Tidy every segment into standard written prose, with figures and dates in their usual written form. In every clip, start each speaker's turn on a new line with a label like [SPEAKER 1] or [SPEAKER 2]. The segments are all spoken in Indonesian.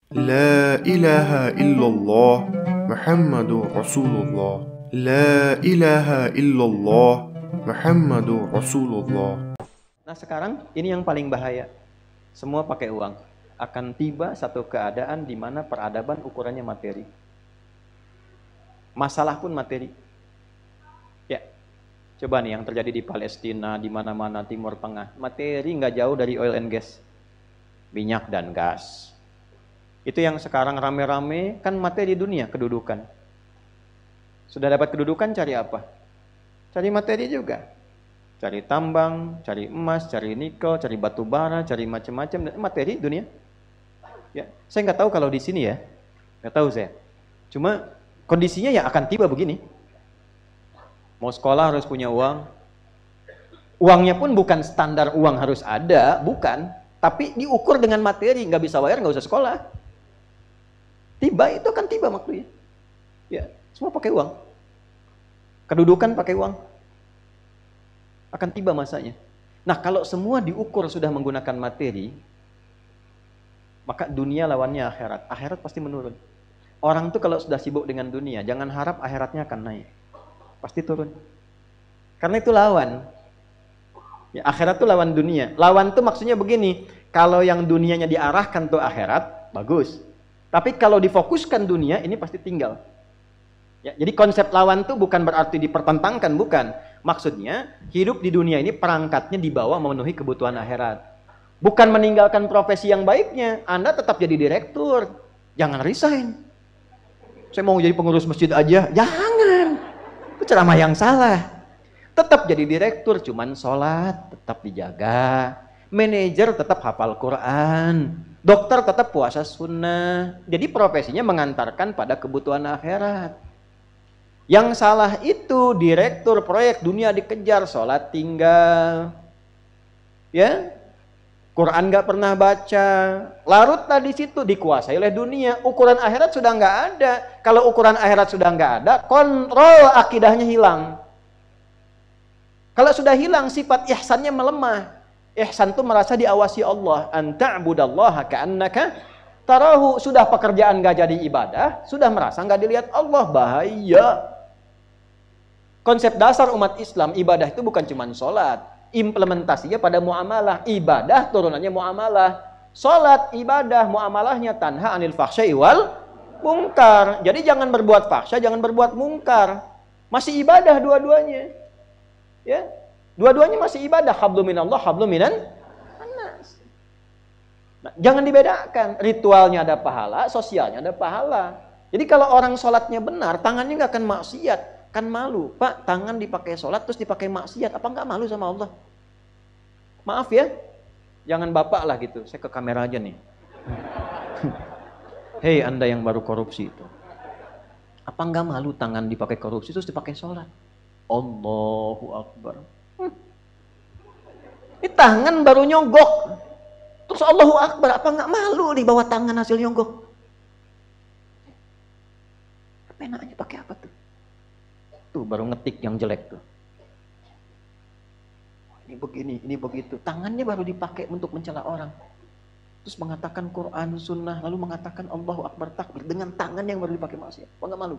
[SPEAKER 1] لا إله إلا الله محمد رسول الله لا إله إلا الله محمد رسول الله.
[SPEAKER 2] Nah sekarang ini yang paling bahaya. Semua pakai uang. Akan tiba satu keadaan di mana peradaban ukurannya materi. Masalah pun materi. Ya, coba nih yang terjadi di Palestina, di mana-mana Timur Tengah. Materi nggak jauh dari oil and gas. Minyak dan gas. Itu yang sekarang rame-rame kan materi dunia, kedudukan. Sudah dapat kedudukan cari apa? Cari materi juga. Cari tambang, cari emas, cari nikel, cari batu bara, cari macam-macam materi dunia. Ya, saya nggak tahu kalau di sini ya, nggak tahu saya. Cuma kondisinya ya akan tiba begini. Mau sekolah harus punya uang. Uangnya pun bukan standar uang harus ada, bukan. Tapi diukur dengan materi, nggak bisa bayar nggak usah sekolah. Tiba itu akan tiba waktunya. Ya, semua pakai uang. Kedudukan pakai uang. Akan tiba masanya. Nah, kalau semua diukur sudah menggunakan materi, maka dunia lawannya akhirat. Akhirat pasti menurun. Orang tuh kalau sudah sibuk dengan dunia, jangan harap akhiratnya akan naik. Pasti turun. Karena itu lawan. Ya, akhirat tuh lawan dunia. Lawan tuh maksudnya begini, kalau yang dunianya diarahkan tuh akhirat, bagus. Tapi kalau difokuskan dunia, ini pasti tinggal. Ya, jadi konsep lawan tuh bukan berarti dipertentangkan, bukan. Maksudnya, hidup di dunia ini perangkatnya dibawa memenuhi kebutuhan akhirat. Bukan meninggalkan profesi yang baiknya. Anda tetap jadi direktur. Jangan resign. Saya mau jadi pengurus masjid aja. Jangan. Itu ceramah yang salah. Tetap jadi direktur, cuman sholat tetap dijaga. Manajer tetap hafal Quran. Dokter tetap puasa sunnah. Jadi profesinya mengantarkan pada kebutuhan akhirat. Yang salah itu direktur proyek dunia dikejar, sholat tinggal. Ya, Quran nggak pernah baca. Larutlah di situ, dikuasai oleh dunia. Ukuran akhirat sudah nggak ada. Kalau ukuran akhirat sudah nggak ada, kontrol akidahnya hilang. Kalau sudah hilang, sifat ihsannya melemah. Ihsan itu merasa diawasi Allah. Anta'budallaha ka'annaka tarahu. Sudah pekerjaan gak jadi ibadah, sudah merasa gak dilihat Allah. Bahaya. Konsep dasar umat Islam, ibadah itu bukan cuma sholat. Implementasinya pada muamalah. Ibadah turunannya muamalah. Sholat, ibadah, muamalahnya tanha anil fahsyai wal mungkar. Jadi jangan berbuat fahsya, jangan berbuat mungkar. Masih ibadah dua-duanya. Ya, dua-duanya masih ibadah. Hablum minallah, hablum minan nas. Nah, jangan dibedakan. Ritualnya ada pahala, sosialnya ada pahala. Jadi kalau orang sholatnya benar, tangannya nggak akan maksiat. Kan malu. Pak, tangan dipakai sholat terus dipakai maksiat. Apa nggak malu sama Allah? Maaf ya. Jangan bapak lah gitu. Saya ke kamera aja nih. Hei Anda yang baru korupsi itu. Apa nggak malu tangan dipakai korupsi terus dipakai sholat? Allahu Akbar. Ini tangan baru nyogok. Terus Allahu Akbar. Apa nggak malu nih bawa tangan hasil nyogok? Penanya pakai apa tuh? Tuh baru ngetik yang jelek tuh. Ini begini, ini begitu. Tangannya baru dipakai untuk mencela orang. Terus mengatakan Quran, Sunnah, lalu mengatakan Allahu Akbar takbir dengan tangan yang baru dipakai maksiat. Apa nggak malu?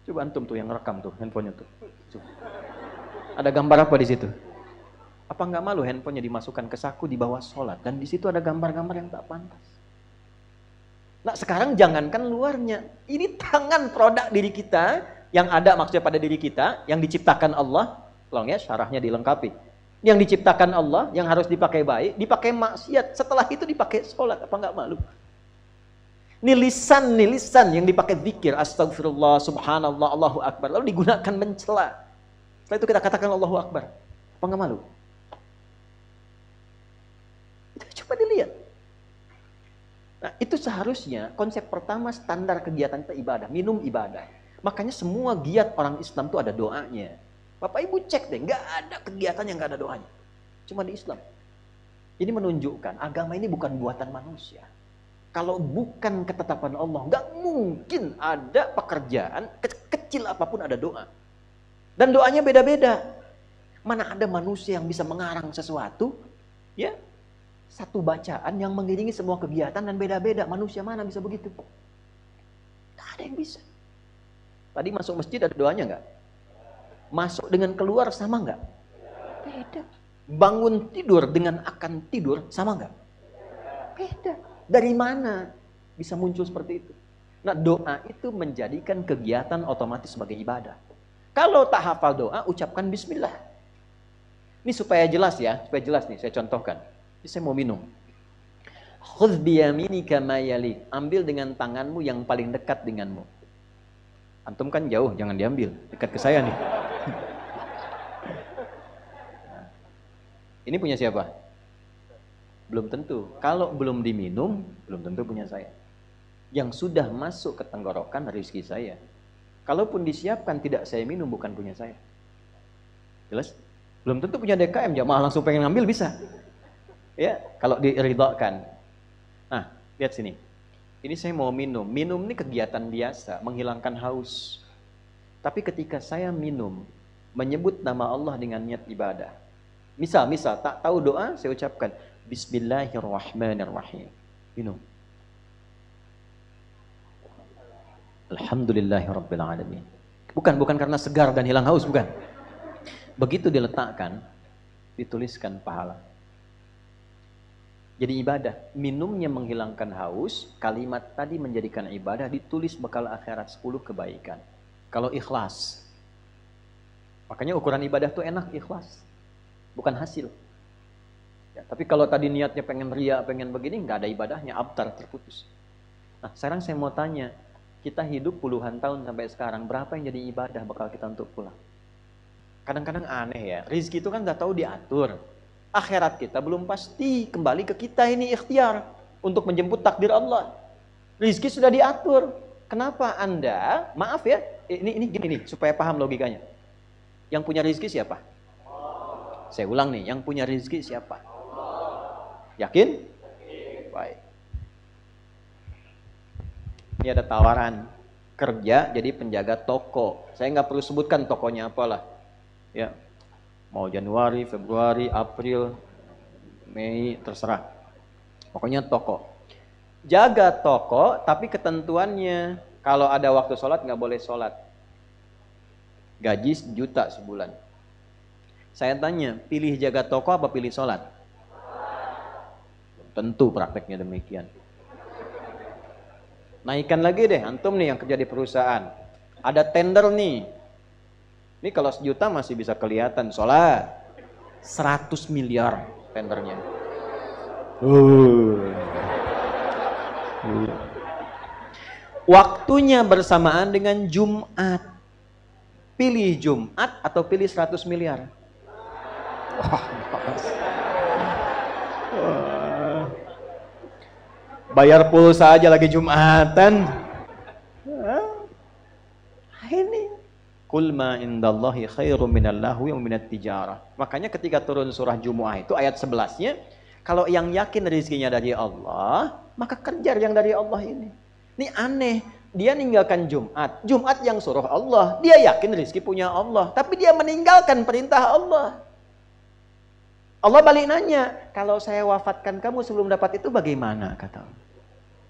[SPEAKER 2] Coba antum tuh yang rekam tuh handphonenya tuh. Coba. Ada gambar apa di situ? Apa nggak malu handphonenya dimasukkan ke saku di bawah sholat dan di situ ada gambar-gambar yang tak pantas. Nah sekarang jangankan luarnya, ini tangan produk diri kita yang ada maksudnya pada diri kita yang diciptakan Allah. Tolong ya syarahnya dilengkapi. Yang diciptakan Allah yang harus dipakai baik, dipakai maksiat. Setelah itu dipakai sholat, apa nggak malu? Nilisan yang dipakai zikir, astagfirullah, subhanallah, Allahu Akbar, lalu digunakan mencela. Setelah itu kita katakan Allahu Akbar. Apa nggak malu? Coba dilihat. Nah, itu seharusnya konsep pertama standar kegiatan kita ibadah, minum ibadah. Makanya semua giat orang Islam itu ada doanya. Bapak Ibu cek deh, nggak ada kegiatan yang nggak ada doanya. Cuma di Islam. Ini menunjukkan agama ini bukan buatan manusia. Kalau bukan ketetapan Allah, nggak mungkin ada pekerjaan kecil apapun ada doa. Dan doanya beda-beda. Mana ada manusia yang bisa mengarang sesuatu, ya Satu bacaan yang mengiringi semua kegiatan dan beda-beda. Manusia mana bisa begitu? Tak ada yang bisa. Tadi masuk masjid ada doanya nggak? Masuk dengan keluar sama nggak? Beda. Bangun tidur dengan akan tidur sama nggak? Beda. Dari mana bisa muncul seperti itu? Nah, doa itu menjadikan kegiatan otomatis sebagai ibadah. Kalau tak hafal doa, ucapkan bismillah. Ini supaya jelas ya, supaya jelas nih, saya contohkan. Ini saya mau minum. Khudh biyaminika ma yali. Ambil dengan tanganmu yang paling dekat denganmu. Antum kan jauh, jangan diambil. Dekat ke saya nih. Ini punya siapa? Belum tentu. Kalau belum diminum, belum tentu punya saya. Yang sudah masuk ke tenggorokan rezeki saya. Kalaupun disiapkan tidak saya minum, bukan punya saya. Jelas? Belum tentu punya DKM, jamaah langsung pengen ngambil bisa. Ya, kalau diridhakan. Nah, lihat sini. Ini saya mau minum. Minum ini kegiatan biasa, menghilangkan haus. Tapi ketika saya minum, menyebut nama Allah dengan niat ibadah. Misal, tak tahu doa, saya ucapkan Bismillahirrahmanirrahim. Minum. Alhamdulillahirrabbilalamin. Bukan karena segar dan hilang haus, bukan. Begitu diletakkan, dituliskan pahala. Jadi ibadah. Minumnya menghilangkan haus, kalimat tadi menjadikan ibadah, ditulis bekal akhirat 10 kebaikan. Kalau ikhlas. Makanya ukuran ibadah tuh enak, ikhlas. Bukan hasil. Ya, tapi kalau tadi niatnya pengen ria, pengen begini, nggak ada ibadahnya, abtar, terputus. Nah, sekarang saya mau tanya, kita hidup puluhan tahun sampai sekarang, berapa yang jadi ibadah bakal kita untuk pulang? Kadang-kadang aneh ya, rizki itu kan nggak tahu diatur. Akhirat kita belum pasti, kembali ke kita ini ikhtiar untuk menjemput takdir Allah. Rizki sudah diatur. Kenapa Anda, maaf ya, ini gini supaya paham logikanya. Yang punya rizki siapa? Saya ulang nih, yang punya rizki siapa? Yakin? Baik. Ini ada tawaran kerja jadi penjaga toko. Saya nggak perlu sebutkan tokonya apalah. Ya, mau Januari, Februari, April, Mei, terserah. Pokoknya toko. Jaga toko, tapi ketentuannya kalau ada waktu sholat nggak boleh sholat. Gaji 1 juta sebulan. Saya tanya, pilih jaga toko apa pilih sholat? Tentu prakteknya demikian. Naikkan lagi deh, antum nih yang kerja di perusahaan. Ada tender nih. Ini kalau 1 juta masih bisa kelihatan, sholat. 100 miliar tendernya. Waktunya bersamaan dengan Jumat. Pilih Jumat atau pilih 100 miliar? Bayar pulsa aja lagi Jumatan. Ini Qul ma indallahi khairum minal lahwi wa minat tijarah. Makanya ketika turun surah Jumu'ah itu ayat 11-nya, kalau yang yakin rezekinya dari Allah, maka kejar yang dari Allah ini. Ini aneh, dia meninggalkan Jumat. Jumat yang suruh Allah, dia yakin rezeki punya Allah, tapi dia meninggalkan perintah Allah. Allah balik nanya, kalau saya wafatkan kamu sebelum dapat itu bagaimana? Kata Allah.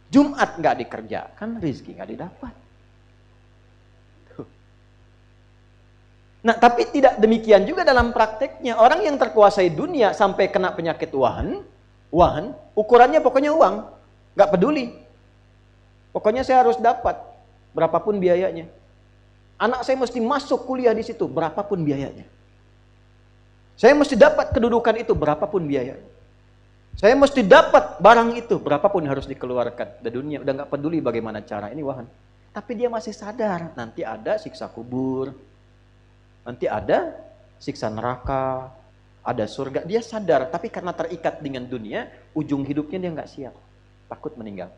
[SPEAKER 2] Jumat nggak dikerjakan, rezeki nggak didapat. Nah, tapi tidak demikian juga dalam prakteknya. Orang yang terkuasai dunia sampai kena penyakit wahan, ukurannya pokoknya uang, nggak peduli. Pokoknya saya harus dapat, berapapun biayanya. Anak saya mesti masuk kuliah di situ, berapapun biayanya. Saya mesti dapat kedudukan itu, berapapun biayanya. Saya mesti dapat barang itu, berapapun harus dikeluarkan. Di dunia udah nggak peduli bagaimana cara ini wahan. Tapi dia masih sadar, nanti ada siksa kubur. Nanti ada siksa neraka, ada surga. Dia sadar, tapi karena terikat dengan dunia, ujung hidupnya dia nggak siap. Takut meninggal.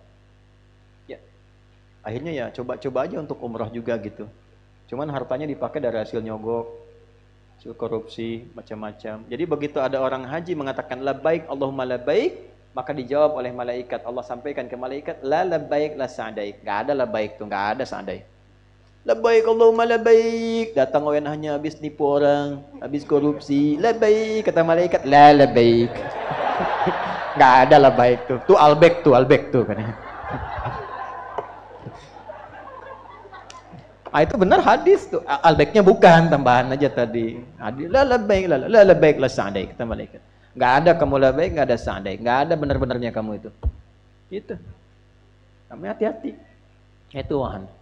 [SPEAKER 2] Ya, akhirnya ya coba-coba aja untuk umrah juga gitu. Cuman hartanya dipakai dari hasil nyogok, hasil korupsi, macam-macam. Jadi begitu ada orang haji mengatakan labbaik Allahumma labbaik, maka dijawab oleh malaikat. Allah sampaikan ke malaikat, la labbaik la sa'daik. Gak ada labbaik tuh, gak ada sa'daik. Labbaik Allahumma labbaik. Datang orang hanya habis nipu orang, habis korupsi. Labbaik, kata malaikat, la labbaik. Nggak ada lah baik tuh. Tuh albek tuh kan. Ah itu benar hadis tuh. Albeknya bukan, tambahan aja tadi. La labbaik la sa'daik kata malaikat. Nggak ada kamu labbaik, nggak ada sa'daik. Nggak ada benar-benarnya kamu itu. Gitu. Kamu hati-hati. Itu Tuhan.